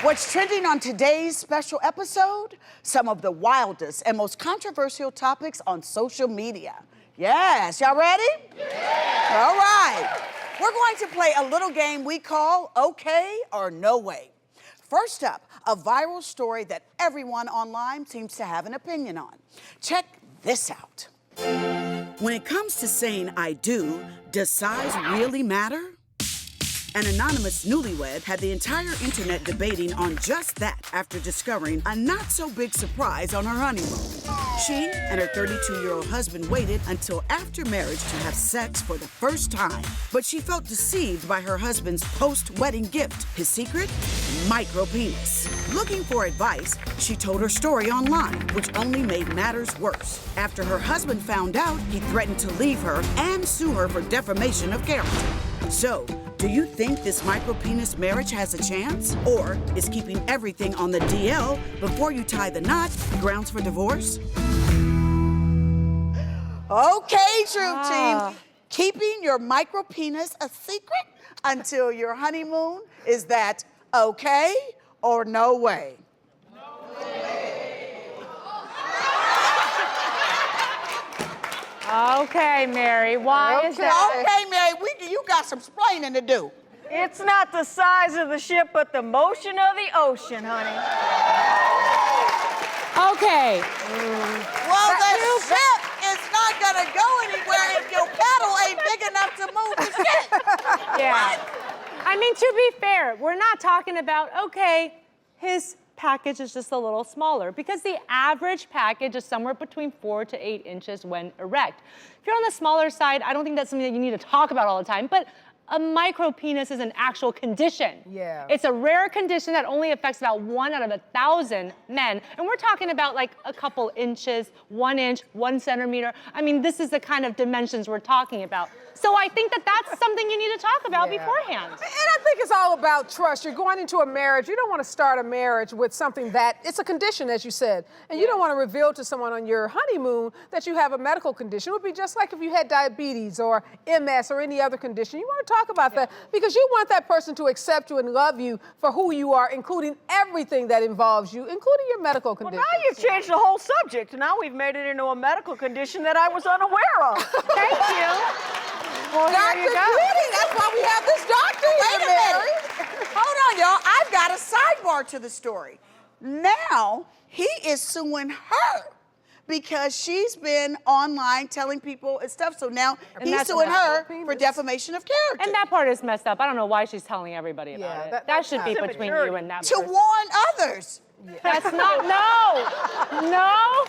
What's trending on today's special episode? Some of the wildest and most controversial topics on social media. Yes, y'all ready? Yeah. All right. We're going to play a little game we call Okay or No Way. First up, a viral story that everyone online seems to have an opinion on. Check this out. When it comes to saying I do, does size really matter? An anonymous newlywed had the entire internet debating on just that after discovering a not-so-big surprise on her honeymoon. She and her 32-year-old husband waited until after marriage to have sex for the first time. But she felt deceived by her husband's post-wedding gift. His secret? Micro-penis. Looking for advice, she told her story online, which only made matters worse. After her husband found out, he threatened to leave her and sue her for defamation of character. So, do you think this micro-penis marriage has a chance? Or is keeping everything on the DL before you tie the knot grounds for divorce? Okay, Troop Team. Keeping your micro-penis a secret until your honeymoon, is that okay or no way? Okay, Mary, why is that? Okay, Mary, you got some explaining to do. It's not the size of the ship, but the motion of the ocean, honey. Okay. Well, the ship is not gonna go anywhere if your paddle ain't big enough to move the ship. Yeah. I mean, to be fair, we're not talking about, okay, his package is just a little smaller, because the average package is somewhere between 4 to 8 inches when erect. If you're on the smaller side, I don't think that's something that you need to talk about all the time, but a micro-penis is an actual condition. Yeah. It's a rare condition that only affects about 1 out of 1,000 men. And we're talking about like a couple inches, 1 inch, 1 centimeter. I mean, this is the kind of dimensions we're talking about. So I think that that's something you need to talk about beforehand. And I think it's all about trust. You're going into a marriage. You don't want to start a marriage with something that, it's a condition, as you said. And you don't want to reveal to someone on your honeymoon that you have a medical condition. It would be just like if you had diabetes or MS or any other condition. You want to talk about that because you want that person to accept you and love you for who you are, including everything that involves you, including your medical condition. Well, now you've changed the whole subject. Now we've made it into a medical condition that I was unaware of. Thank you. Well, Dr. here you go. Judy, that's why we have this doctor Wait a minute. Hold on, y'all. I've got a sidebar to the story. Now, he is suing her because she's been online telling people and stuff. So now he's suing her for defamation of character. And that part is messed up. I don't know why she's telling everybody about it. That should be between you and that to person. warn others. That's not, no.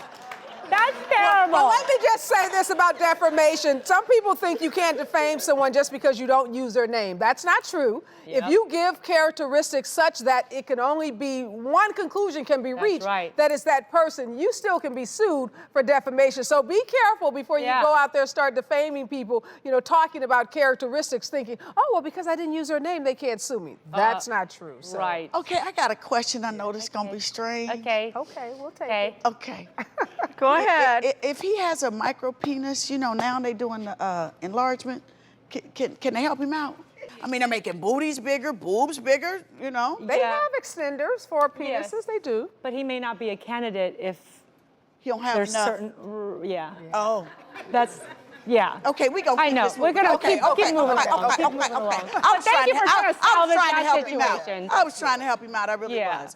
That's terrible. Well, let me just say this about defamation. Some people think you can't defame someone just because you don't use their name. That's not true. Yep. If you give characteristics such that it can only be one conclusion can be reached, that is that person, you still can be sued for defamation. So be careful before you go out there and start defaming people, you know, talking about characteristics, thinking, oh, well, because I didn't use their name, they can't sue me. That's not true. So. Right. Okay, I got a question. I know this is going to be strange. Okay. Okay, we'll take it. Okay. Go ahead. If he has a micro penis, you know, now they doing the enlargement, can they help him out? I mean, they're making booties bigger, boobs bigger, you know? They have extenders for penises, they do. But he may not be a candidate if He don't have there's enough. certain, Oh. That's, Okay, we go. I know. We're gonna keep moving along. Okay. Keep moving along. But thank you for trying to salvage that situation. I was trying to help him out. I really was.